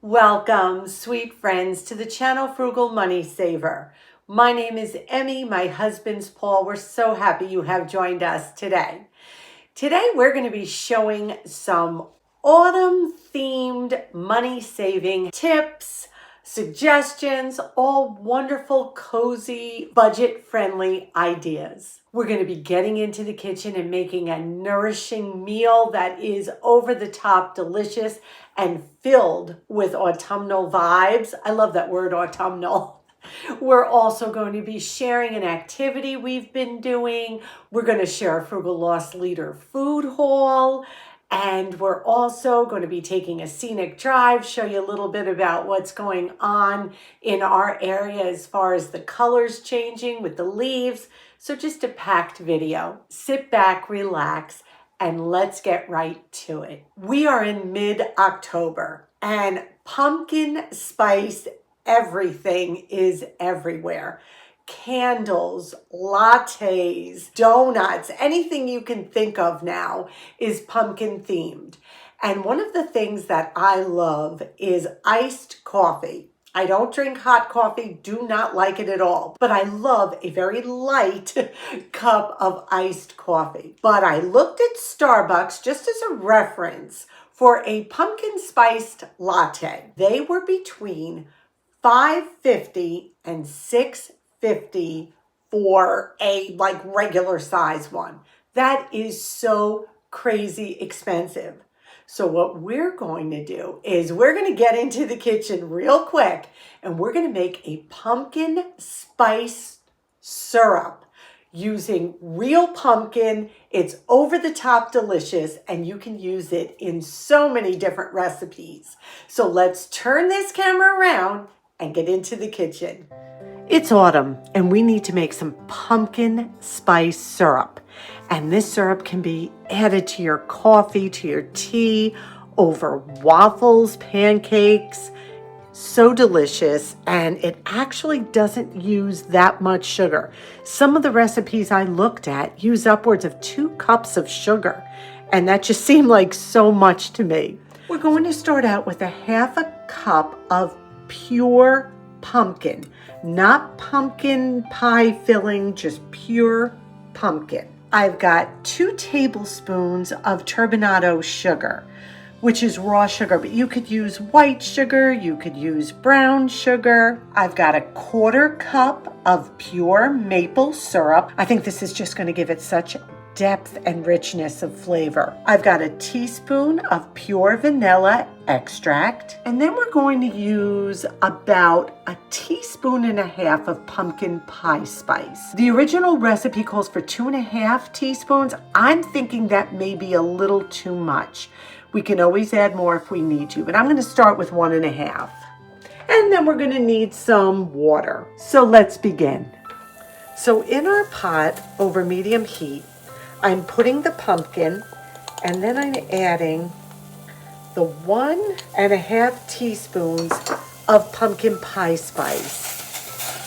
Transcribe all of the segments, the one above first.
Welcome, sweet friends, to the channel Frugal Money Saver. My name is Emmy. My husband's Paul. We're so happy you have joined us today. Today, we're going to be showing some autumn-themed money-saving tips, suggestions, all wonderful, cozy, budget-friendly ideas. We're going to be getting into the kitchen and making a nourishing meal that is over-the-top delicious and filled with autumnal vibes. I love that word, autumnal. We're also going to be sharing an activity we've been doing. We're going to share a Frugal Lost Leader food haul. And we're also going to be taking a scenic drive, show you a little bit about what's going on in our area as far as the colors changing with the leaves. So just a packed video. Sit back, relax, and let's get right to it. We are in mid-October and pumpkin spice everything is everywhere. Candles, lattes, donuts, anything you can think of now is pumpkin themed. And one of the things that I love is iced coffee. I don't drink hot coffee, do not like it at all, but I love a very light cup of iced coffee. But I looked at Starbucks just as a reference for a pumpkin spiced latte. They were between $5.50 and $6.50 for a regular size one. That is so crazy expensive. So what we're going to do is we're going to get into the kitchen real quick and we're going to make a pumpkin spice syrup using real pumpkin. It's over the top delicious and you can use it in so many different recipes. So let's turn this camera around and get into the kitchen. It's autumn and we need to make some pumpkin spice syrup. And this syrup can be added to your coffee, to your tea, over waffles, pancakes. So delicious, and it actually doesn't use that much sugar. Some of the recipes I looked at use upwards of 2 cups of sugar, and that just seemed like so much to me. We're going to start out with a 1/2 cup of pure pumpkin, not pumpkin pie filling, just pure pumpkin. I've got 2 tablespoons of turbinado sugar, which is raw sugar, but you could use white sugar, you could use brown sugar. I've got a 1/4 cup of pure maple syrup. I think this is just going to give it such depth and richness of flavor. I've got a teaspoon of pure vanilla extract, and then we're going to use about 1.5 teaspoons of pumpkin pie spice. The original recipe calls for 2.5 teaspoons. I'm thinking that may be a little too much. We can always add more if we need to, but I'm going to start with 1.5. And then we're going to need some water. So let's begin. So in our pot over medium heat, I'm putting the pumpkin, and then I'm adding the 1.5 teaspoons of pumpkin pie spice.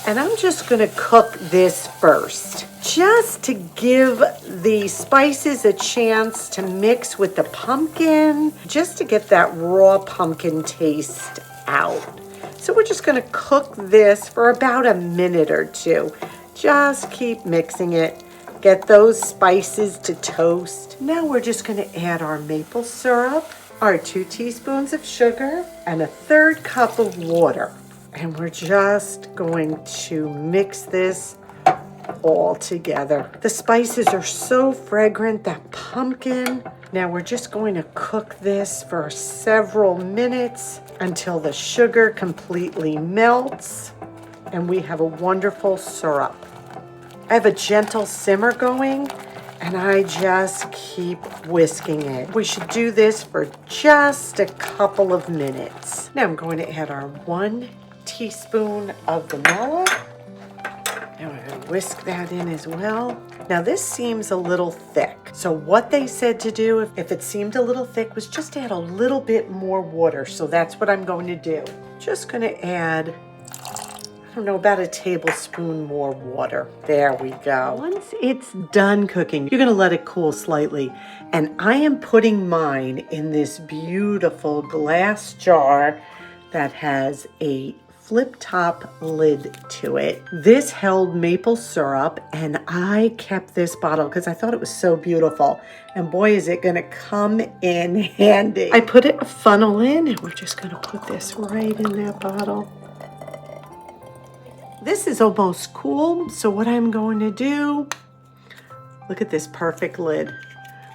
And I'm just going to cook this first, just to give the spices a chance to mix with the pumpkin, just to get that raw pumpkin taste out. So we're just going to cook this for about a minute or two. Just keep mixing it. Get those spices to toast. Now we're just going to add our maple syrup, our 2 teaspoons of sugar, and a 1/3 cup of water. And we're just going to mix this all together. The spices are so fragrant, that pumpkin. Now we're just going to cook this for several minutes until the sugar completely melts and we have a wonderful syrup. I have a gentle simmer going and I just keep whisking it. We should do this for just a couple of minutes. Now I'm going to add our 1 teaspoon of vanilla. And we're going to whisk that in as well. Now this seems a little thick. So what they said to do, if it seemed a little thick, was just add a little bit more water. So that's what I'm going to do. Just going to add, I don't know, about 1 tablespoon more water. There we go. Once it's done cooking, you're going to let it cool slightly. And I am putting mine in this beautiful glass jar that has a flip top lid to it. This held maple syrup, and I kept this bottle because I thought it was so beautiful. And boy, is it gonna come in handy. I put a funnel in, and we're just gonna put this right in that bottle. This is almost cool, so what I'm going to do, look at this perfect lid.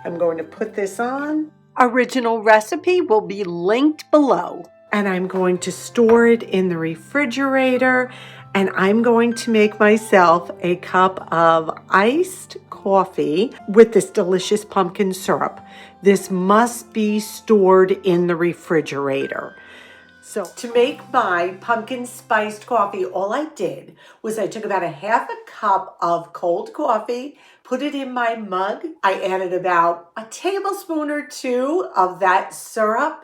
I'm going to put this on. Original recipe will be linked below. And I'm going to store it in the refrigerator, and I'm going to make myself a cup of iced coffee with this delicious pumpkin syrup. This must be stored in the refrigerator. So to make my pumpkin spiced coffee, all I did was I took about a half a cup of cold coffee, put it in my mug. I added about a tablespoon or two of that syrup.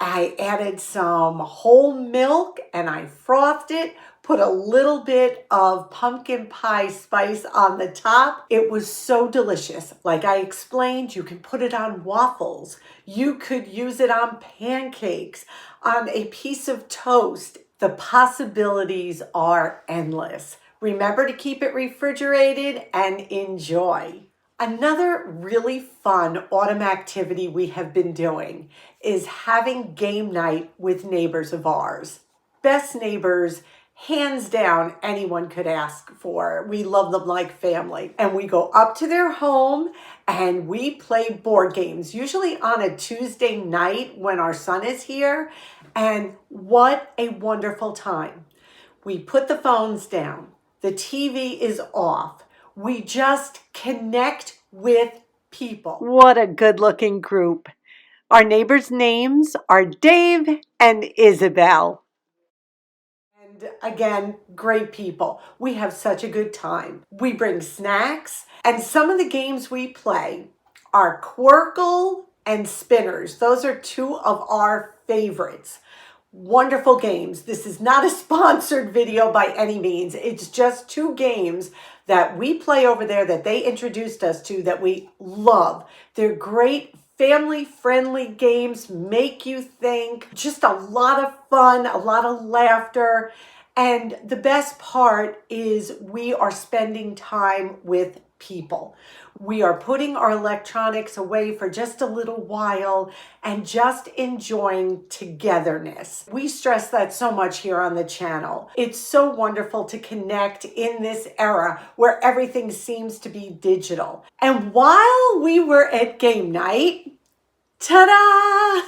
I added some whole milk and I frothed it, put a little bit of pumpkin pie spice on the top. It was so delicious. Like I explained, you can put it on waffles. You could use it on pancakes, on a piece of toast. The possibilities are endless. Remember to keep it refrigerated and enjoy. Another really fun autumn activity we have been doing is having game night with neighbors of ours. Best neighbors, hands down, anyone could ask for. We love them like family. And we go up to their home and we play board games, usually on a Tuesday night when our son is here. And what a wonderful time. We put the phones down. The TV is off. We just connect with people. What a good-looking group. Our neighbors' names are Dave and Isabel. And again, great people. We have such a good time. We bring snacks, and some of the games we play are Quirkle and Spinners. Those are two of our favorites. Wonderful games. This is not a sponsored video by any means. It's just two games that we play over there that they introduced us to that we love. They're great family-friendly games, make you think, just a lot of fun, a lot of laughter. And the best part is we are spending time with people. We are putting our electronics away for just a little while and just enjoying togetherness. We stress that so much here on the channel. It's so wonderful to connect in this era where everything seems to be digital. And while we were at game night, ta-da!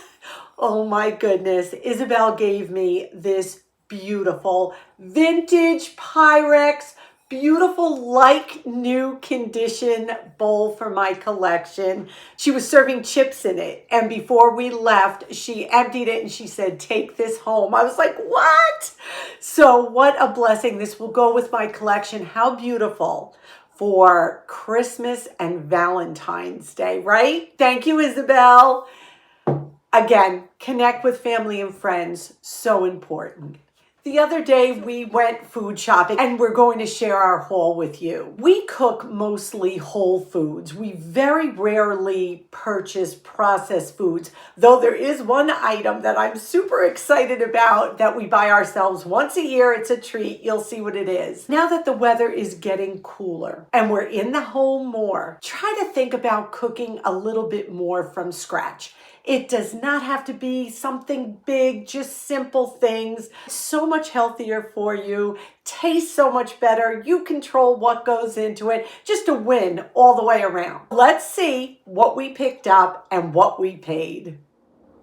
Oh my goodness, Isabel gave me this beautiful vintage Pyrex, beautiful like new condition bowl for my collection. She was serving chips in it, and before we left she emptied it and she said, take this home. I was like, what? So what a blessing. This will go with my collection. How beautiful for Christmas and Valentine's Day, right? Thank you, Isabel. Again, connect with family and friends, so important. The other day we went food shopping and we're going to share our haul with you. We cook mostly whole foods. We very rarely purchase processed foods, though there is one item that I'm super excited about that we buy ourselves once a year. It's a treat. You'll see what it is. Now that the weather is getting cooler and we're in the home more, try to think about cooking a little bit more from scratch. It does not have to be something big, just simple things. So much healthier for you, tastes so much better. You control what goes into it. Just a win all the way around. Let's see what we picked up and what we paid.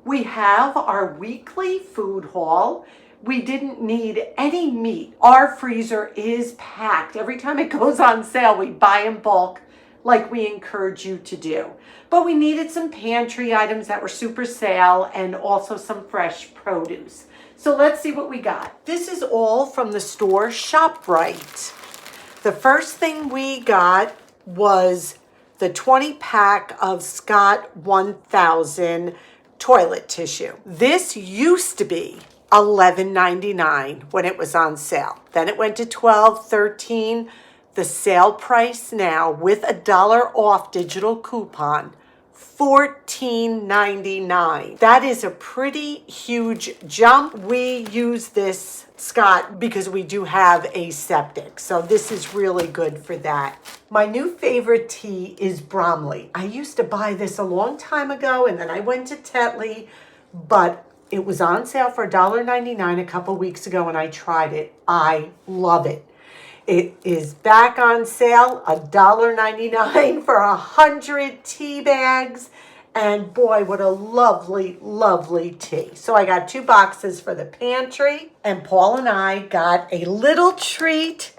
We have our weekly food haul. We didn't need any meat. Our freezer is packed. Every time it goes on sale, we buy in bulk, like we encourage you to do. But we needed some pantry items that were super sale and also some fresh produce. So let's see what we got. This is all from the store ShopRite. The first thing we got was the 20-pack of Scott 1000 toilet tissue. This used to be $11.99 when it was on sale. Then it went to $12, $13. The sale price now with $1 off digital coupon, $14.99. That is a pretty huge jump. We use this, Scott, because we do have a septic. So this is really good for that. My new favorite tea is Bromley. I used to buy this a long time ago, and then I went to Tetley, but it was on sale for $1.99 a couple weeks ago, and I tried it. I love it. It is back on sale, $1.99 for 100 tea bags. And boy, what a lovely, lovely tea. So I got 2 boxes for the pantry. And Paul and I got a little treat,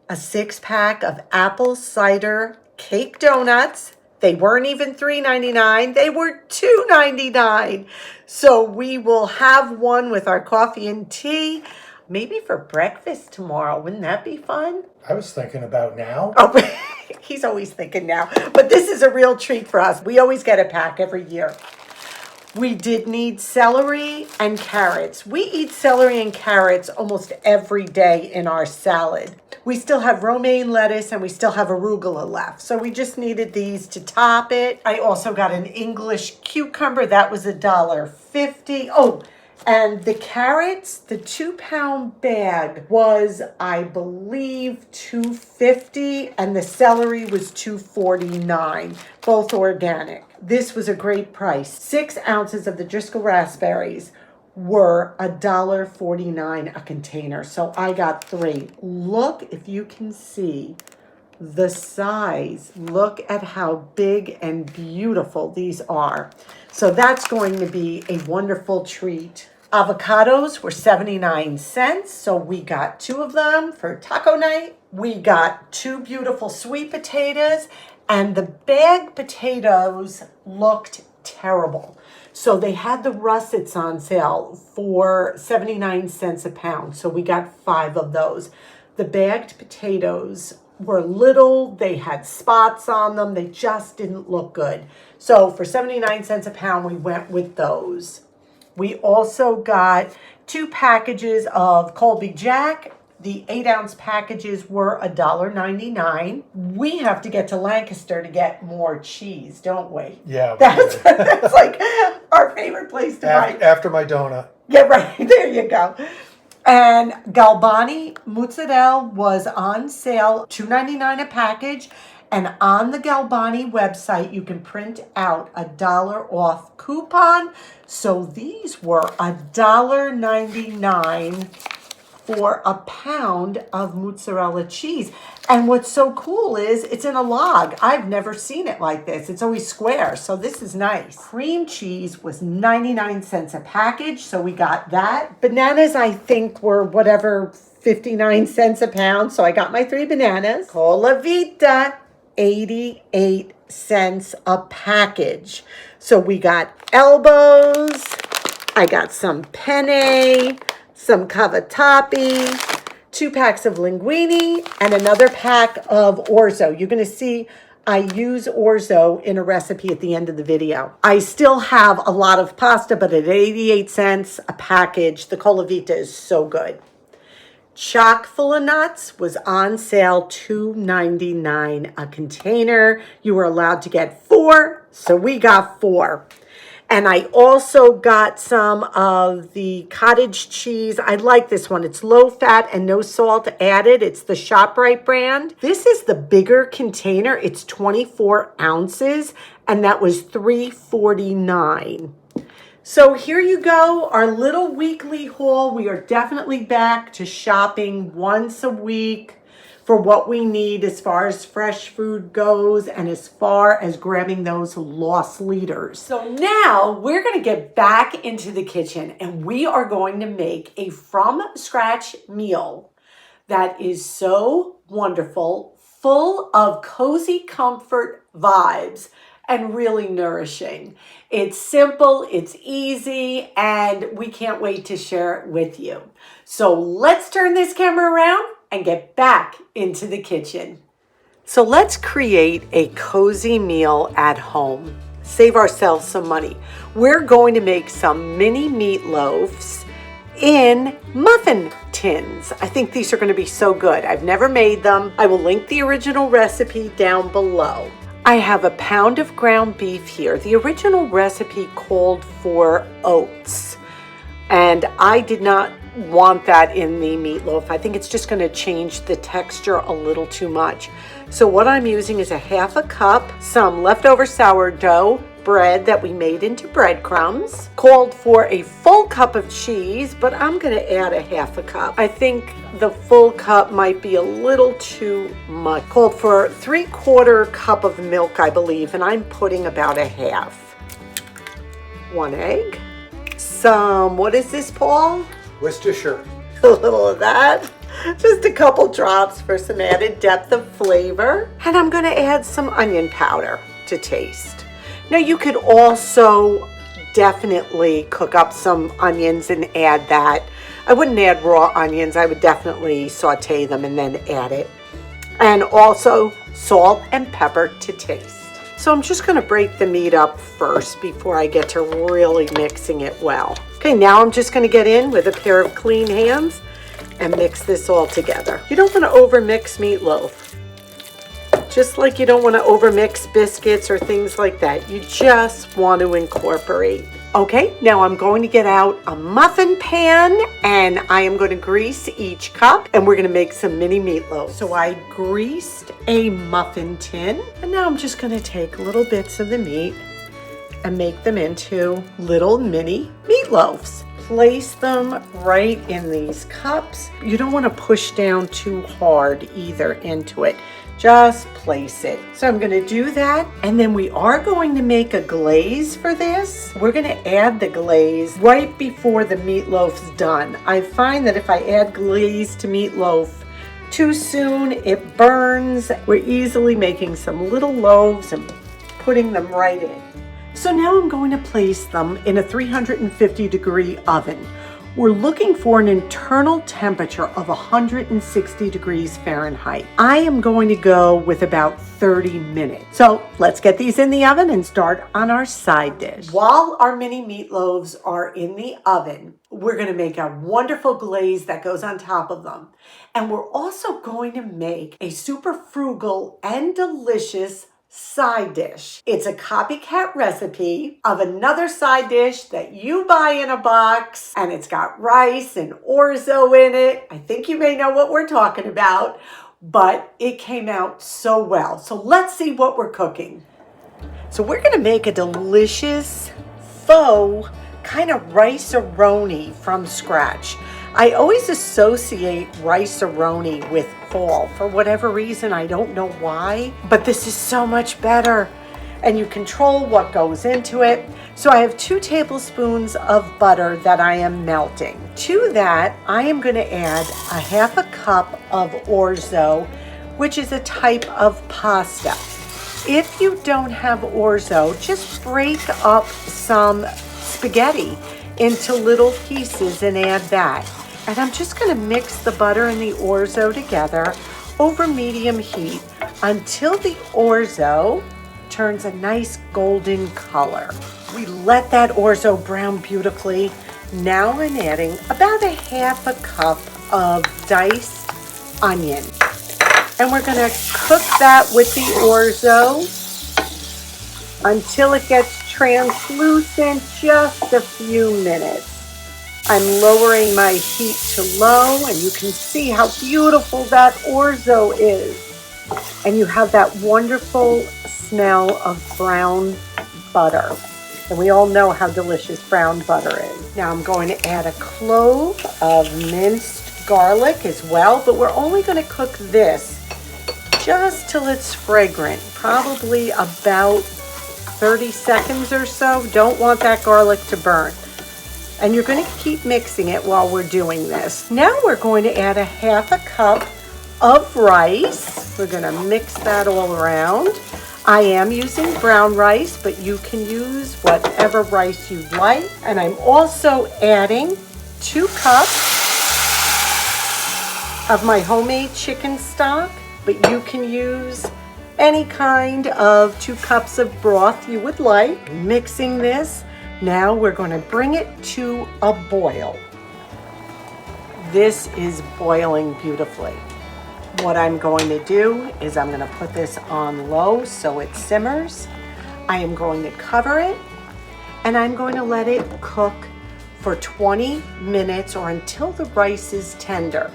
a 6-pack of apple cider cake donuts. They weren't even $3.99. They were $2.99. So we will have one with our coffee and tea. Maybe for breakfast tomorrow. Wouldn't that be fun? I was thinking about now. Oh, he's always thinking now. But this is a real treat for us. We always get a pack every year. We did need celery and carrots. We eat celery and carrots almost every day in our salad. We still have romaine lettuce and we still have arugula left. So we just needed these to top it. I also got an English cucumber. That was $1.50. Oh, and the carrots, the 2-pound bag was, I believe, $2.50, and the celery was $2.49, both organic. This was a great price. 6 ounces of the Driscoll raspberries were $1.49 a container, so I got 3. Look if you can see the size. Look at how big and beautiful these are. So that's going to be a wonderful treat. Avocados were 79 cents, so we got 2 of them for taco night. We got 2 beautiful sweet potatoes, and the bagged potatoes looked terrible. So they had the russets on sale for 79 cents a pound, so we got 5 of those. The bagged potatoes were little, they had spots on them, they just didn't look good. So for 79 cents a pound, we went with those. We also got 2 packages of Colby Jack. The 8-ounce packages were $1.99. We have to get to Lancaster to get more cheese, don't we? Yeah. That's like our favorite place to buy. After my donut. Yeah, right. There you go. And Galbani mozzarella was on sale, $2.99 a package. And on the Galbani website, you can print out a $1 off coupon. So these were $1.99 for a pound of mozzarella cheese. And what's so cool is it's in a log. I've never seen it like this. It's always square, so this is nice. Cream cheese was 99 cents a package, so we got that. Bananas, I think, were whatever, 59 cents a pound, so I got my 3 bananas. Cola Vita, 88 cents a package. So we got elbows, I got some penne, some cavatappi, 2 packs of linguine, and another pack of orzo. You're going to see I use orzo in a recipe at the end of the video. I still have a lot of pasta, but at 88 cents a package, the Cola Vita is so good. Chock full of nuts was on sale, $2.99 a container. You were allowed to get 4, so we got 4. And I also got some of the cottage cheese. I like this one. It's low fat and no salt added. It's the ShopRite brand. This is the bigger container. It's 24 ounces, and that was $3.49. So here you go, our little weekly haul. We are definitely back to shopping once a week for what we need as far as fresh food goes and as far as grabbing those lost leaders. So now we're going to get back into the kitchen and we are going to make a from scratch meal that is so wonderful, full of cozy comfort vibes and really nourishing. It's simple, it's easy, and we can't wait to share it with you. So let's turn this camera around and get back into the kitchen. So let's create a cozy meal at home. Save ourselves some money. We're going to make some mini meatloaves in muffin tins. I think these are going to be so good. I've never made them. I will link the original recipe down below. I have a pound of ground beef here. The original recipe called for oats, and I did not want that in the meatloaf. I think it's just going to change the texture a little too much. So what I'm using is a half a cup, some leftover sourdough bread that we made into breadcrumbs, called for a full cup of cheese, but I'm going to add a half a cup. I think the full cup might be a little too much. Called for 3/4 cup of milk, I believe, and I'm putting about a half. 1 egg. Some, what is this, Paul? Worcestershire. A little of that. Just a couple drops for some added depth of flavor. And I'm going to add some onion powder to taste. Now you could also definitely cook up some onions and add that. I wouldn't add raw onions. I would definitely saute them and then add it. And also salt and pepper to taste. So I'm just going to break the meat up first before I get to really mixing it well. Okay, now I'm just going to get in with a pair of clean hands and mix this all together. You don't want to overmix meatloaf. Just like you don't want to overmix biscuits or things like that. You just want to incorporate. Okay, now I'm going to get out a muffin pan and I am going to grease each cup and we're going to make some mini meatloaf. So I greased a muffin tin and now I'm just going to take little bits of the meat and make them into little mini meatloaves. Place them right in these cups. You don't want to push down too hard either into it. Just place it. So I'm going to do that. And then we are going to make a glaze for this. We're going to add the glaze right before the meatloaf's done. I find that if I add glaze to meatloaf too soon, it burns. We're easily making some little loaves and putting them right in. So now I'm going to place them in a 350-degree oven. We're looking for an internal temperature of 160 degrees Fahrenheit. I am going to go with about 30 minutes. So let's get these in the oven and start on our side dish. While our mini meatloaves are in the oven, we're going to make a wonderful glaze that goes on top of them. And we're also going to make a super frugal and delicious side dish. It's a copycat recipe of another side dish that you buy in a box, and it's got rice and orzo in it. I think you may know what we're talking about, but it came out so well. So let's see what we're cooking. So we're going to make a delicious faux kind of rice-a-roni from scratch. I always associate rice-a-roni with fall for whatever reason. I don't know why, but this is so much better and you control what goes into it. So I have 2 tablespoons of butter that I am melting. To that, I am going to add a half a cup of orzo, which is a type of pasta. If you don't have orzo, just break up some spaghetti into little pieces and add that. And I'm just going to mix the butter and the orzo together over medium heat until the orzo turns a nice golden color. We let that orzo brown beautifully. Now I'm adding about a half a cup of diced onion. And we're going to cook that with the orzo until it gets translucent, just a few minutes. I'm lowering my heat to low, and you can see how beautiful that orzo is. And you have that wonderful smell of brown butter. And we all know how delicious brown butter is. Now I'm going to add a clove of minced garlic as well, but we're only going to cook this just till it's fragrant, probably about 30 seconds or so. Don't want that garlic to burn. And you're going to keep mixing it while we're doing this. Now we're going to add a half a cup of rice. We're going to mix that all around. I am using brown rice, but you can use whatever rice you like. And I'm also adding 2 cups of my homemade chicken stock, but you can use any kind of 2 cups of broth you would like. Mixing this. Now we're going to bring it to a boil. This is boiling beautifully. What I'm going to do is I'm going to put this on low so it simmers. I am going to cover it and I'm going to let it cook for 20 minutes or until the rice is tender.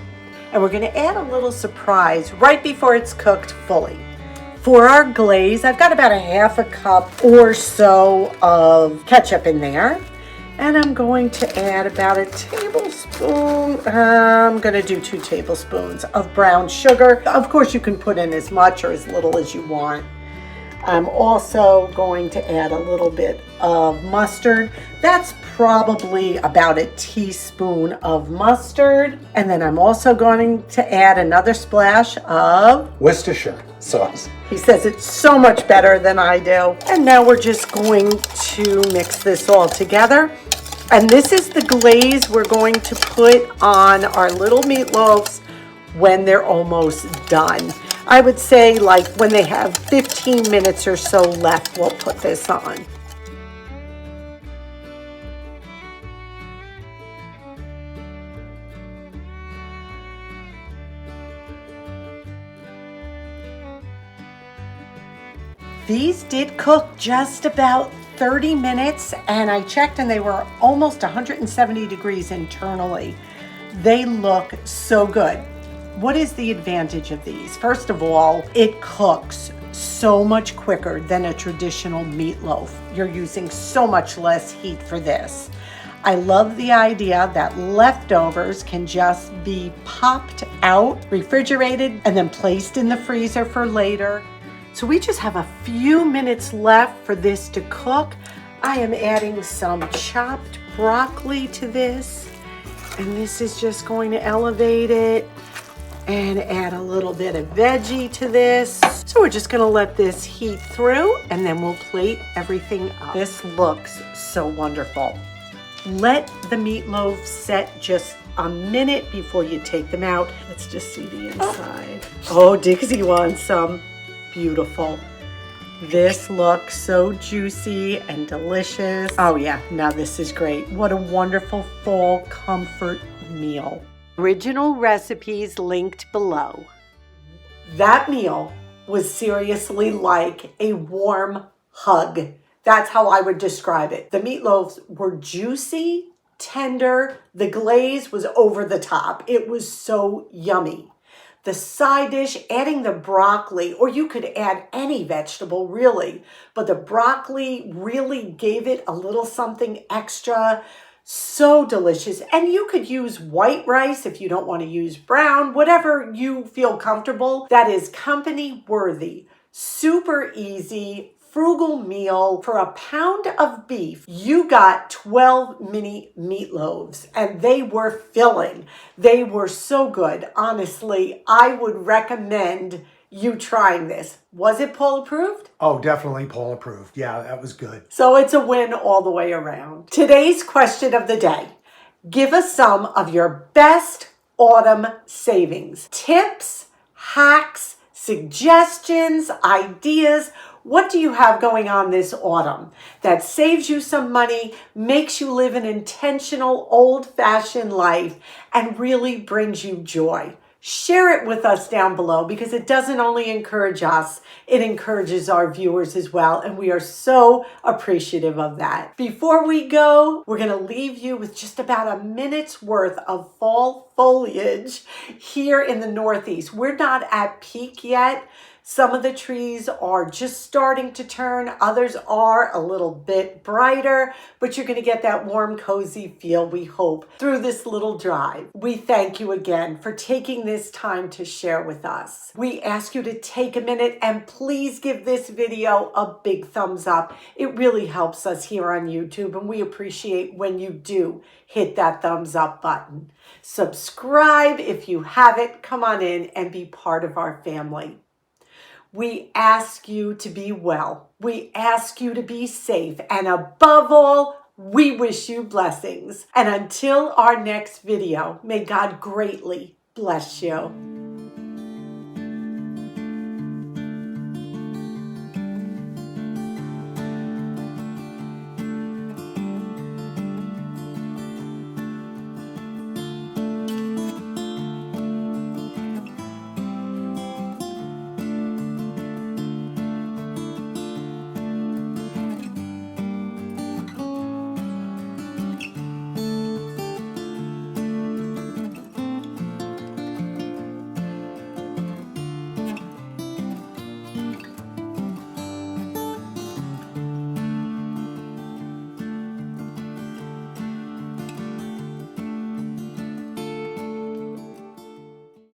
And we're going to add a little surprise right before it's cooked fully. For our glaze, I've got about a half a cup or so of ketchup in there. And I'm going to add about a tablespoon, I'm going to do 2 tablespoons of brown sugar. Of course, you can put in as much or as little as you want. I'm also going to add a little bit of mustard. That's probably about a teaspoon of mustard. And then I'm also going to add another splash of Worcestershire sauce. He says it's so much better than I do. And now we're just going to mix this all together. And this is the glaze we're going to put on our little meatloaves when they're almost done. I would say like when they have 15 minutes or so left, we'll put this on. These did cook just about 30 minutes and I checked and they were almost 170 degrees internally. They look so good. What is the advantage of these? First of all, it cooks so much quicker than a traditional meatloaf. You're using so much less heat for this. I love the idea that leftovers can just be popped out, refrigerated, and then placed in the freezer for later. So we just have a few minutes left for this to cook. I am adding some chopped broccoli to this, and this is just going to elevate it and add a little bit of veggie to this. So we're just gonna let this heat through and then we'll plate everything up. This looks so wonderful. Let the meatloaf set just a minute before you take them out. Let's just see the inside. Oh, Dixie wants some. Beautiful. This looks so juicy and delicious. Oh yeah, now this is great. What a wonderful fall comfort meal. Original recipes linked below. That meal was seriously like a warm hug. That's how I would describe it. The meatloaves were juicy, tender. The glaze was over the top. It was so yummy. The side dish, adding the broccoli, or you could add any vegetable really, but the broccoli really gave it a little something extra. So delicious. And you could use white rice if you don't want to use brown, whatever you feel comfortable. That is company worthy. Super easy. Frugal meal. For a pound of beef, you got 12 mini meatloaves and they were filling. They were so good. Honestly, I would recommend you trying this. Was it Paul approved? Oh, definitely Paul approved. Yeah, that was good. So it's a win all the way around. Today's question of the day. Give us some of your best autumn savings. Tips, hacks, suggestions, ideas. What do you have going on this autumn that saves you some money, makes you live an intentional, old-fashioned life, and really brings you joy? Share it with us down below because it doesn't only encourage us, it encourages our viewers as well, and we are so appreciative of that. Before we go, we're going to leave you with just about a minute's worth of fall foliage here in the Northeast. We're not at peak yet. Some of the trees are just starting to turn. Others are a little bit brighter, but you're going to get that warm, cozy feel, we hope, through this little drive. We thank you again for taking this time to share with us. We ask you to take a minute and please give this video a big thumbs up. It really helps us here on YouTube, and we appreciate when you do hit that thumbs up button. Subscribe if you haven't. Come on in and be part of our family. We ask you to be well. We ask you to be safe. And above all, we wish you blessings. And until our next video, may God greatly bless you.